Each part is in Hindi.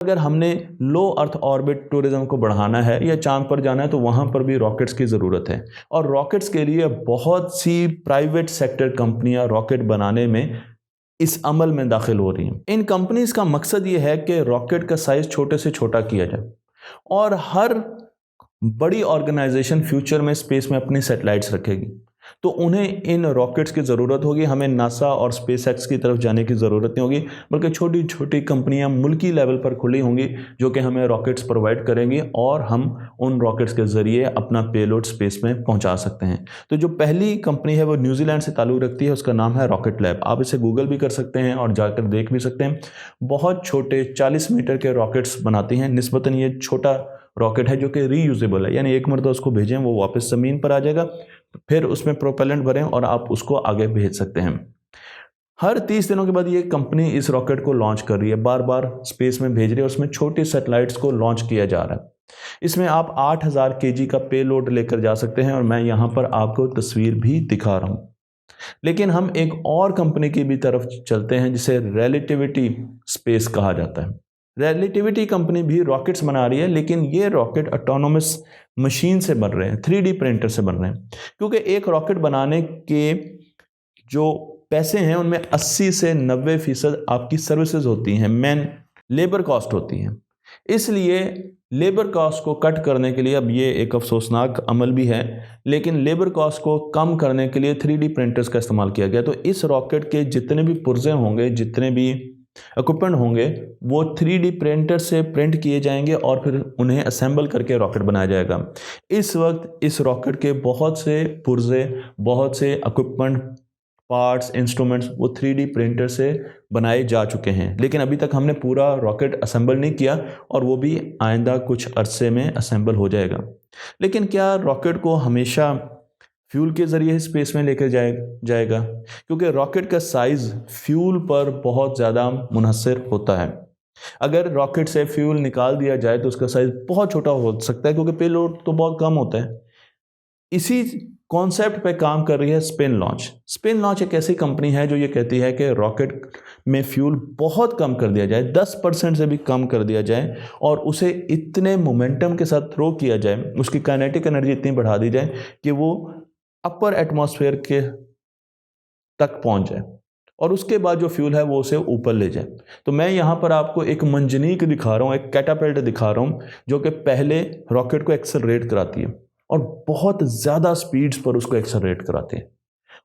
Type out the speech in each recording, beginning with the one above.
अगर हमने लो अर्थ ऑर्बिट टूरिज्म को बढ़ाना है या चांद पर जाना है तो वहाँ पर भी रॉकेट्स की ज़रूरत है। और रॉकेट्स के लिए बहुत सी प्राइवेट सेक्टर कंपनियां रॉकेट बनाने में इस अमल में दाखिल हो रही हैं। इन कंपनीज का मकसद ये है कि रॉकेट का साइज़ छोटे से छोटा किया जाए और हर बड़ी ऑर्गेनाइजेशन फ्यूचर में स्पेस में अपनी सैटेलाइट्स रखेगी तो उन्हें इन रॉकेट्स की ज़रूरत होगी। हमें नासा और स्पेस एक्स की तरफ जाने की ज़रूरत नहीं होगी, बल्कि छोटी छोटी कंपनियां मुल्की लेवल पर खुली होंगी जो कि हमें रॉकेट्स प्रोवाइड करेंगी और हम उन रॉकेट्स के ज़रिए अपना पेलोड स्पेस में पहुंचा सकते हैं। तो जो पहली कंपनी है वो न्यूजीलैंड से ताल्लुक़ रखती है, उसका नाम है रॉकेट लैब। आप इसे गूगल भी कर सकते हैं और जाकर देख भी सकते हैं। बहुत छोटे 40 मीटर के रॉकेट्स बनाती हैं। निस्बतन ये छोटा रॉकेट है जो कि रीयूजेबल है, यानी एक मरतबा उसको भेजें वो वापस ज़मीन पर आ जाएगा, फिर उसमें प्रोपेलेंट भरें और आप उसको आगे भेज सकते हैं। हर 30 दिनों के बाद ये कंपनी इस रॉकेट को लॉन्च कर रही है, बार बार स्पेस में भेज रही है, उसमें छोटी सैटेलाइट्स को लॉन्च किया जा रहा है। इसमें आप 8000 केजी का पेलोड लेकर जा सकते हैं और मैं यहाँ पर आपको तस्वीर भी दिखा रहा हूँ। लेकिन हम एक और कंपनी की भी तरफ चलते हैं जिसे रिलेटिविटी स्पेस कहा जाता है। रिलेटिविटी कंपनी भी रॉकेट्स बना रही है, लेकिन ये रॉकेट ऑटोनोमस मशीन से बन रहे हैं, 3D प्रिंटर से बन रहे हैं, क्योंकि एक रॉकेट बनाने के जो पैसे हैं उनमें 80 से 90% आपकी सर्विसेज होती हैं, मैन लेबर कॉस्ट होती हैं। इसलिए लेबर कॉस्ट को कट करने के लिए, अब ये एक अफसोसनाक अमल भी है, लेकिन लेबर कॉस्ट को कम करने के लिए 3D प्रिंटर्स का इस्तेमाल किया गया। तो इस रॉकेट के जितने भी पुर्जे होंगे, जितने भी इक्विपमेंट होंगे, वो 3D प्रिंटर से प्रिंट किए जाएंगे और फिर उन्हें असेंबल करके रॉकेट बनाया जाएगा। इस वक्त इस रॉकेट के बहुत से पुर्जे, बहुत से इक्विपमेंट, पार्ट्स, इंस्ट्रूमेंट्स वो 3D प्रिंटर से बनाए जा चुके हैं, लेकिन अभी तक हमने पूरा रॉकेट असेंबल नहीं किया और वो भी आइंदा कुछ अरसे में असेंबल हो जाएगा। लेकिन क्या रॉकेट को हमेशा फ्यूल के ज़रिए स्पेस में लेकर जाएगा? क्योंकि रॉकेट का साइज़ फ्यूल पर बहुत ज़्यादा मुनहसर होता है। अगर रॉकेट से फ्यूल निकाल दिया जाए तो उसका साइज़ बहुत छोटा हो सकता है, क्योंकि पेलोड तो बहुत कम होता है। इसी कॉन्सेप्ट पे काम कर रही है स्पिन लॉन्च। स्पिन लॉन्च एक ऐसी कंपनी है जो ये कहती है कि रॉकेट में फ्यूल बहुत कम कर दिया जाए, 10% से भी कम कर दिया जाए और उसे इतने मोमेंटम के साथ थ्रो किया जाए, उसकी काइनेटिक एनर्जी इतनी बढ़ा दी जाए कि वो अपर एटमॉस्फेयर के तक पहुंच जाए और उसके बाद जो फ्यूल है वो उसे ऊपर ले जाए। तो मैं यहाँ पर आपको एक मंजनीक दिखा रहा हूँ, एक कैटापल्ट दिखा रहा हूँ जो कि पहले रॉकेट को एक्सेलरेट कराती है और बहुत ज़्यादा स्पीड्स पर उसको एक्सेलरेट कराते हैं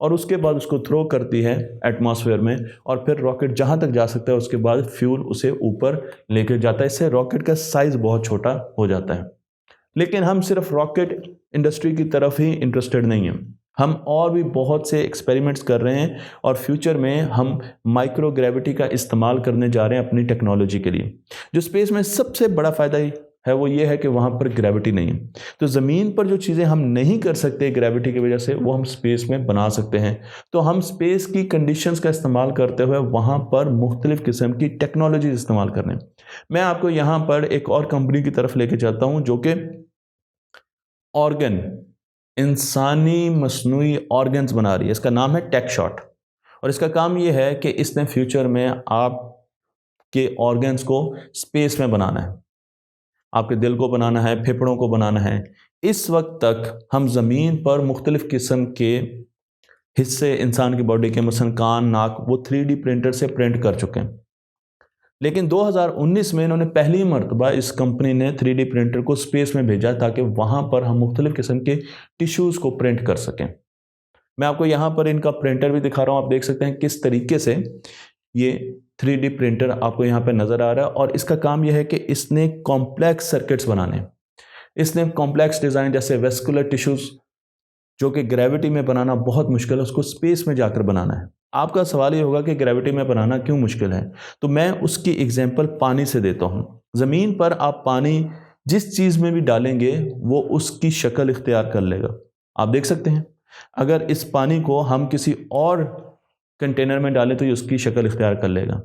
और उसके बाद उसको थ्रो करती है एटमॉस्फेयर में और फिर रॉकेट जहाँ तक जा सकता है उसके बाद फ्यूल उसे ऊपर लेकर जाता है। इससे रॉकेट का साइज़ बहुत छोटा हो जाता है। लेकिन हम सिर्फ रॉकेट इंडस्ट्री की तरफ ही इंटरेस्टेड नहीं हैं, हम और भी बहुत से एक्सपेरिमेंट्स कर रहे हैं और फ्यूचर में हम माइक्रो ग्रेविटी का इस्तेमाल करने जा रहे हैं अपनी टेक्नोलॉजी के लिए। जो स्पेस में सबसे बड़ा फ़ायदा है वो ये है कि वहाँ पर ग्रेविटी नहीं है, तो ज़मीन पर जो चीज़ें हम नहीं कर सकते ग्रेविटी की वजह से वो हम स्पेस में बना सकते हैं। तो हम स्पेस की कंडीशंस का इस्तेमाल करते हुए वहाँ पर मुख्तलिफ़ किस्म की टेक्नोलॉजी इस्तेमाल कर रहे हैं। मैं आपको यहाँ पर एक और कंपनी की तरफ लेके चलता हूँ जो कि ऑर्गन, इंसानी मसनूई ऑर्गन्स बना रही है। इसका नाम है टेकशॉट और इसका काम ये है कि इसने फ्यूचर में आपके ऑर्गन्स को स्पेस में बनाना है, आपके दिल को बनाना है, फेफड़ों को बनाना है। इस वक्त तक हम ज़मीन पर मुख्तलिफ़ किस्म के हिस्से इंसान की बॉडी के, मसलन कान, नाक, वो 3D प्रिंटर से प्रिंट कर चुके हैं। लेकिन 2019 में इन्होंने पहली मर्तबा, इस कंपनी ने 3D प्रिंटर को स्पेस में भेजा ताकि वहाँ पर हम मुख्तलिफ़ किस्म के टिश्यूज़ को प्रिंट कर सकें। मैं आपको यहाँ पर इनका प्रिंटर भी दिखा रहा हूँ, आप देख सकते हैं किस तरीके से ये 3D प्रिंटर आपको यहाँ पर नज़र आ रहा है। और इसका काम यह है कि इसने कॉम्प्लेक्स सर्किट्स बनाने, इसने कॉम्प्लेक्स डिज़ाइन जैसे वेस्कुलर टिश्यूज़ जो कि ग्रेविटी में बनाना बहुत मुश्किल है, उसको स्पेस में जाकर बनाना है। आपका सवाल ये होगा कि ग्रेविटी में बनाना क्यों मुश्किल है, तो मैं उसकी एग्जांपल पानी से देता हूँ। ज़मीन पर आप पानी जिस चीज़ में भी डालेंगे वो उसकी शक्ल इख्तियार कर लेगा। आप देख सकते हैं अगर इस पानी को हम किसी और कंटेनर में डालें तो ये उसकी शक्ल इख्तियार कर लेगा,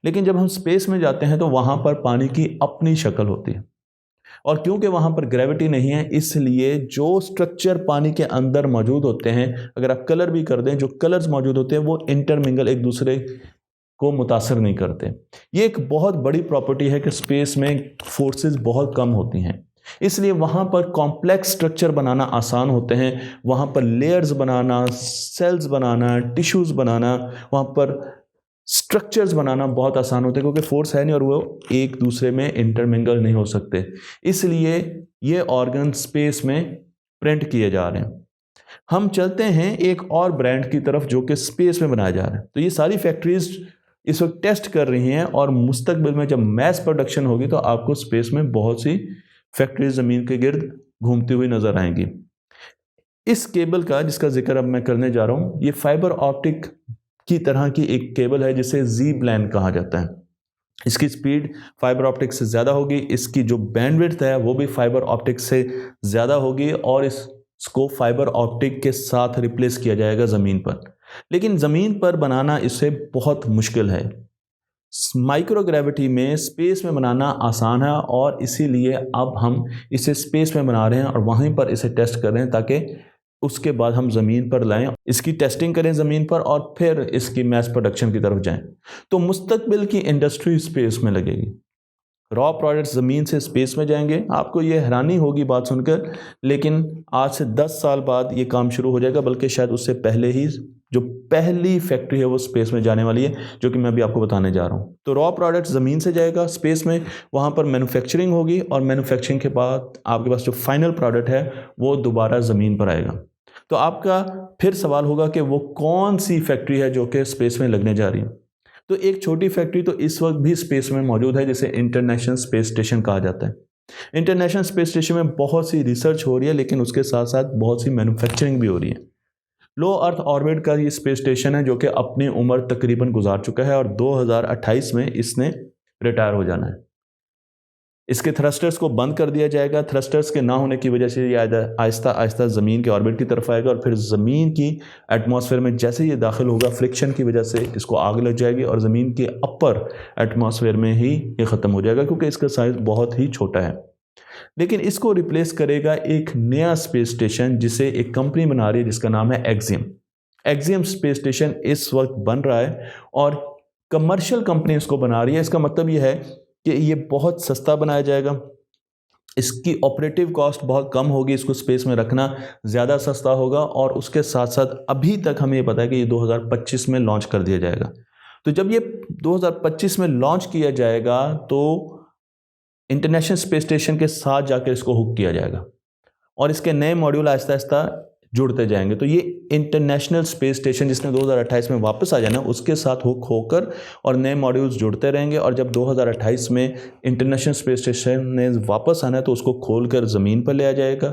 लेकिन जब हम स्पेस में जाते हैं तो वहाँ पर पानी की अपनी शक्ल होती है। और क्योंकि वहाँ पर ग्रेविटी नहीं है, इसलिए जो स्ट्रक्चर पानी के अंदर मौजूद होते हैं, अगर आप कलर भी कर दें, जो कलर्स मौजूद होते हैं वो इंटरमिंगल, एक दूसरे को मुतासर नहीं करते। ये एक बहुत बड़ी प्रॉपर्टी है कि स्पेस में फोर्सेस बहुत कम होती हैं, इसलिए वहाँ पर कॉम्प्लेक्स स्ट्रक्चर बनाना आसान होते हैं, वहाँ पर लेयर्स बनाना, सेल्स बनाना, टिश्यूज़ बनाना, वहाँ पर स्ट्रक्चर्स बनाना बहुत आसान होते हैं, क्योंकि फोर्स है नहीं और वो एक दूसरे में इंटरमिंगल नहीं हो सकते। इसलिए ये ऑर्गन स्पेस में प्रिंट किए जा रहे हैं। हम चलते हैं एक और ब्रांड की तरफ जो कि स्पेस में बनाया जा रहा है। तो ये सारी फैक्ट्रीज इस वक्त टेस्ट कर रही हैं और मुस्तकबिल में जब मैस प्रोडक्शन होगी तो आपको स्पेस में बहुत सी फैक्ट्रीज ज़मीन के गिर्द घूमती हुई नजर आएंगी। इस केबल का जिसका जिक्र अब मैं करने जा रहा हूँ, ये फाइबर ऑप्टिक की तरह की एक केबल है जिसे जी प्लान कहा जाता है। इसकी स्पीड फाइबर ऑप्टिक से ज़्यादा होगी, इसकी जो बैंडविड्थ है वो भी फाइबर ऑप्टिक से ज़्यादा होगी और इसको फाइबर ऑप्टिक के साथ रिप्लेस किया जाएगा ज़मीन पर। लेकिन ज़मीन पर बनाना इससे बहुत मुश्किल है। माइक्रोग्रेविटी में स्पेस में बनाना आसान है और इसीलिए अब हम इसे स्पेस में बना रहे हैं और वहीं पर इसे टेस्ट कर रहे हैं ताकि उसके बाद हम ज़मीन पर लाएं, इसकी टेस्टिंग करें ज़मीन पर और फिर इसकी मैस प्रोडक्शन की तरफ जाएं। तो मुस्तकबिल की इंडस्ट्री स्पेस में लगेगी, रॉ प्रोडक्ट्स ज़मीन से स्पेस में जाएंगे। आपको ये हैरानी होगी बात सुनकर, लेकिन आज से 10 साल बाद ये काम शुरू हो जाएगा, बल्कि शायद उससे पहले ही जो पहली फैक्ट्री है वो स्पेस में जाने वाली है, जो कि मैं अभी आपको बताने जा रहा हूँ। तो रॉ प्रोडक्ट ज़मीन से जाएगा स्पेस में, वहाँ पर मैन्युफैक्चरिंग होगी और मैन्युफैक्चरिंग के बाद आपके पास जो फाइनल प्रोडक्ट है वो दोबारा ज़मीन पर आएगा। तो आपका फिर सवाल होगा कि वो कौन सी फैक्ट्री है जो कि स्पेस में लगने जा रही है। तो एक छोटी फैक्ट्री तो इस वक्त भी स्पेस में मौजूद है, जिसे इंटरनेशनल स्पेस स्टेशन कहा जाता है। इंटरनेशनल स्पेस स्टेशन में बहुत सी रिसर्च हो रही है, लेकिन उसके साथ साथ बहुत सी मैन्युफैक्चरिंग भी हो रही है। लो अर्थ ऑर्बिट का ये स्पेस स्टेशन है जो कि अपनी उम्र तकरीबन गुजार चुका है और 2028 में इसने रिटायर हो जाना है। इसके थ्रस्टर्स को बंद कर दिया जाएगा। थ्रस्टर्स के ना होने की वजह से ये आहिस्ता आहिस्ता ज़मीन के ऑर्बिट की तरफ आएगा और फिर ज़मीन की एटमॉस्फेयर में जैसे ये दाखिल होगा, फ्रिक्शन की वजह से इसको आग लग जाएगी और ज़मीन के अपर एटमॉस्फेयर में ही ये ख़त्म हो जाएगा, क्योंकि इसका साइज़ बहुत ही छोटा है। लेकिन इसको रिप्लेस करेगा एक नया स्पेस स्टेशन जिसे एक कंपनी बना रही है जिसका नाम है एक्सियम। एक्सियम स्पेस स्टेशन इस वक्त बन रहा है और कमर्शियल कंपनी इसको बना रही है। इसका मतलब ये है कि ये बहुत सस्ता बनाया जाएगा, इसकी ऑपरेटिव कॉस्ट बहुत कम होगी, इसको स्पेस में रखना ज़्यादा सस्ता होगा और उसके साथ साथ अभी तक हमें ये पता है कि ये 2025 में लॉन्च कर दिया जाएगा। तो जब ये 2025 में लॉन्च किया जाएगा तो इंटरनेशनल स्पेस स्टेशन के साथ जाकर इसको हुक किया जाएगा और इसके नए मॉड्यूल आहिस्ता आहिस्ता जुड़ते जाएंगे। तो ये इंटरनेशनल स्पेस स्टेशन जिसने 2028 में वापस आ जाना, उसके साथ हुक होकर और नए मॉड्यूल्स जुड़ते रहेंगे और जब 2028 में इंटरनेशनल स्पेस स्टेशन ने वापस आना है तो उसको खोलकर ज़मीन पर ले आ जाएगा,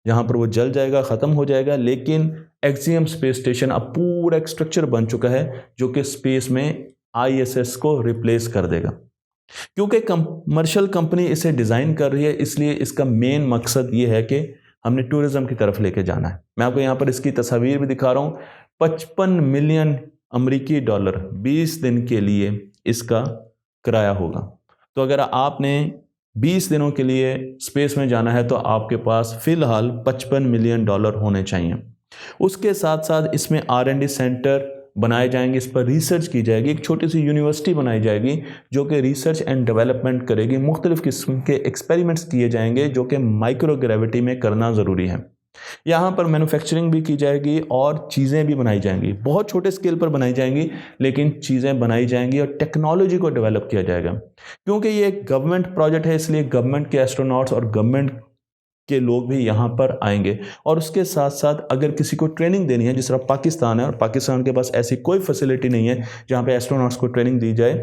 जहाँ पर वो जल जाएगा, ख़त्म हो जाएगा। लेकिन एक्सियम स्पेस स्टेशन अब पूरा एक स्ट्रक्चर बन चुका है जो कि स्पेस में ISS को रिप्लेस कर देगा। क्योंकि कमर्शियल कंपनी इसे डिज़ाइन कर रही है, इसलिए इसका मेन मकसद ये है कि हमने टूरिज़्म की तरफ लेके जाना है। मैं आपको यहाँ पर इसकी तस्वीर भी दिखा रहा हूँ। 55 मिलियन अमेरिकी डॉलर 20 दिन के लिए इसका किराया होगा। तो अगर आपने 20 दिनों के लिए स्पेस में जाना है तो आपके पास फ़िलहाल 55 मिलियन डॉलर होने चाहिए। उसके साथ साथ इसमें R&D सेंटर बनाए जाएंगे, इस पर रिसर्च की जाएगी, एक छोटी सी यूनिवर्सिटी बनाई जाएगी जो कि रिसर्च एंड डेवलपमेंट करेगी। मुख्तलिफ़ किस्म के एक्सपेरिमेंट्स किए जाएंगे जो कि माइक्रोग्रेविटी में करना ज़रूरी है। यहाँ पर मैन्युफैक्चरिंग भी की जाएगी और चीज़ें भी बनाई जाएंगी, बहुत छोटे स्केल पर बनाई जाएंगी, लेकिन चीज़ें बनाई जाएंगी और टेक्नोलॉजी को डेवलप किया जाएगा। क्योंकि ये एक गवर्नमेंट प्रोजेक्ट है, इसलिए गवर्नमेंट के एस्ट्रोनॉट्स और गवर्नमेंट के लोग भी यहाँ पर आएंगे। और उसके साथ साथ अगर किसी को ट्रेनिंग देनी है, जिस तरह पाकिस्तान है और पाकिस्तान के पास ऐसी कोई फैसिलिटी नहीं है जहाँ पे एस्ट्रोनॉट्स को ट्रेनिंग दी जाए,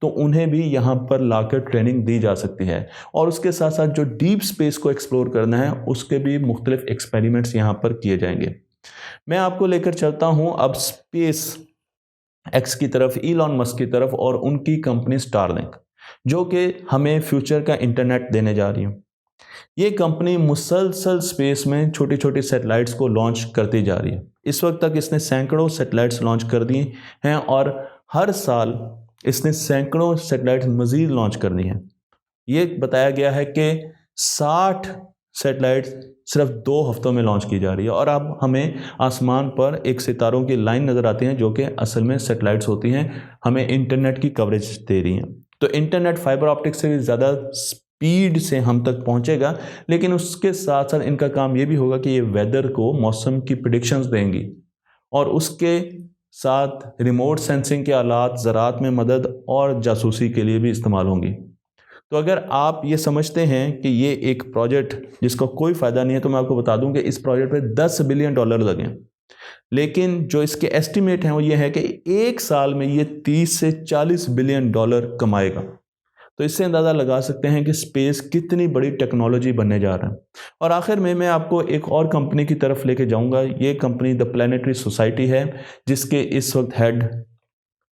तो उन्हें भी यहाँ पर लाकर ट्रेनिंग दी जा सकती है। और उसके साथ साथ जो डीप स्पेस को एक्सप्लोर करना है उसके भी मुख्तलिफ एक्सपेरिमेंट्स यहाँ पर किए जाएंगे। मैं आपको लेकर चलता हूँ अब स्पेस एक्स की तरफ, इलॉन मस्क की तरफ और उनकी कंपनी स्टारलिंक, जो कि हमें फ्यूचर का इंटरनेट देने जा रही है। ये कंपनी मुसलसल स्पेस में छोटी छोटी सैटेलाइट्स को लॉन्च करती जा रही है। इस वक्त तक इसने सैकड़ों सैटेलाइट्स लॉन्च कर दिए हैं और हर साल इसने सैकड़ों सैटेलाइट्स मज़ीद लॉन्च करनी है। ये बताया गया है कि 60 सैटेलाइट सिर्फ 2 हफ्तों में लॉन्च की जा रही है और अब हमें आसमान पर एक सितारों की लाइन नज़र आती हैं जो कि असल में सैटेलाइट्स होती हैं, हमें इंटरनेट की कवरेज दे रही हैं। तो इंटरनेट फाइबर ऑप्टिक से भी ज़्यादा स्पीड से हम तक पहुंचेगा, लेकिन उसके साथ साथ इनका काम ये भी होगा कि ये वेदर को, मौसम की प्रिडिक्शंस देंगी और उसके साथ रिमोट सेंसिंग के आलात ज़राअत में मदद और जासूसी के लिए भी इस्तेमाल होंगी। तो अगर आप ये समझते हैं कि ये एक प्रोजेक्ट जिसका कोई फ़ायदा नहीं है, तो मैं आपको बता दूं कि इस प्रोजेक्ट पे $10 बिलियन लगे, लेकिन जो इसके एस्टिमेट हैं वो ये है कि एक साल में ये 30 से $40 बिलियन कमाएगा। तो इससे अंदाज़ा लगा सकते हैं कि स्पेस कितनी बड़ी टेक्नोलॉजी बनने जा रहा है। और आखिर में मैं आपको एक और कंपनी की तरफ लेके जाऊंगा। ये कंपनी द प्लैनेटरी सोसाइटी है, जिसके इस वक्त हेड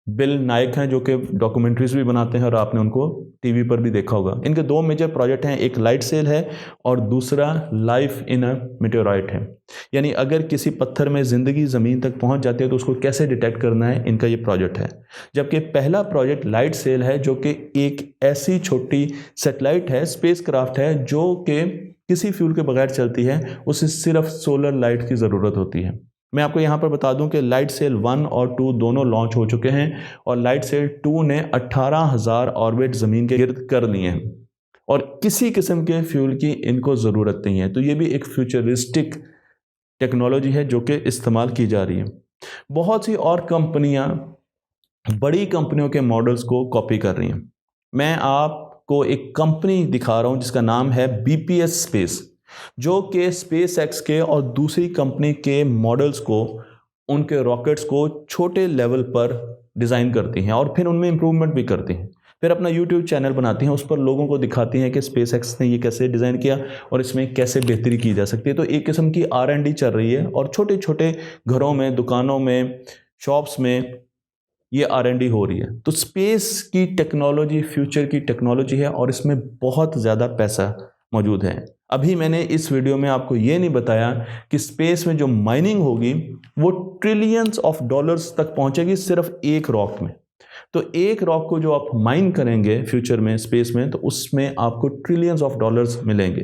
बिल नायक हैं, जो कि डॉक्यूमेंट्रीज भी बनाते हैं और आपने उनको टीवी पर भी देखा होगा। इनके 2 मेजर प्रोजेक्ट हैं, एक लाइट सेल है और दूसरा लाइफ इन अ मेटेओराइट है। यानी अगर किसी पत्थर में ज़िंदगी ज़मीन तक पहुंच जाती है तो उसको कैसे डिटेक्ट करना है, इनका ये प्रोजेक्ट है। जबकि पहला प्रोजेक्ट लाइट सेल है, जो कि एक ऐसी छोटी सैटेलाइट है, स्पेस क्राफ्ट है, जो कि किसी फ्यूल के बगैर चलती है, उसे सिर्फ सोलर लाइट की ज़रूरत होती है। मैं आपको यहाँ पर बता दूं कि लाइट सेल 1 और 2 दोनों लॉन्च हो चुके हैं और लाइट सेल 2 ने 18,000 ऑर्बिट ज़मीन के गिर्द कर लिए हैं और किसी किस्म के फ्यूल की इनको ज़रूरत नहीं है। तो ये भी एक फ्यूचरिस्टिक टेक्नोलॉजी है जो कि इस्तेमाल की जा रही है। बहुत सी और कंपनियां बड़ी कंपनियों के मॉडल्स को कॉपी कर रही हैं। मैं आपको एक कंपनी दिखा रहा हूँ जिसका नाम है BPS स्पेस, जो कि स्पेस एक्स के और दूसरी कंपनी के मॉडल्स को, उनके रॉकेट्स को छोटे लेवल पर डिज़ाइन करती हैं और फिर उनमें इम्प्रूवमेंट भी करती हैं। फिर अपना YouTube चैनल बनाती हैं, उस पर लोगों को दिखाती हैं कि स्पेस एक्स ने ये कैसे डिज़ाइन किया और इसमें कैसे बेहतरी की जा सकती है। तो एक किस्म की R&D चल रही है और छोटे छोटे घरों में, दुकानों में, शॉप्स में ये R&D हो रही है। तो स्पेस की टेक्नोलॉजी फ्यूचर की टेक्नोलॉजी है और इसमें बहुत ज़्यादा पैसा मौजूद है। अभी मैंने इस वीडियो में आपको ये नहीं बताया कि स्पेस में जो माइनिंग होगी वो ट्रिलियंस ऑफ डॉलर्स तक पहुंचेगी सिर्फ एक रॉक में। तो एक रॉक को जो आप माइन करेंगे फ्यूचर में स्पेस में, तो उसमें आपको ट्रिलियंस ऑफ डॉलर्स मिलेंगे।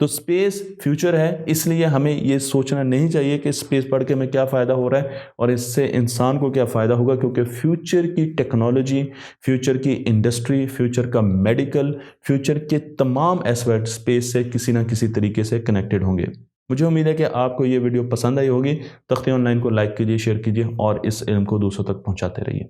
तो स्पेस फ्यूचर है, इसलिए हमें ये सोचना नहीं चाहिए कि स्पेस पढ़ के हमें क्या फ़ायदा हो रहा है और इससे इंसान को क्या फ़ायदा होगा, क्योंकि फ्यूचर की टेक्नोलॉजी, फ्यूचर की इंडस्ट्री, फ्यूचर का मेडिकल, फ्यूचर के तमाम एस्पेक्ट स्पेस से किसी ना किसी तरीके से कनेक्टेड होंगे। मुझे उम्मीद है कि आपको ये वीडियो पसंद आई होगी। तख्ती ऑनलाइन को लाइक कीजिए, शेयर कीजिए और इस इल्म को दूसरों तक पहुँचाते रहिए।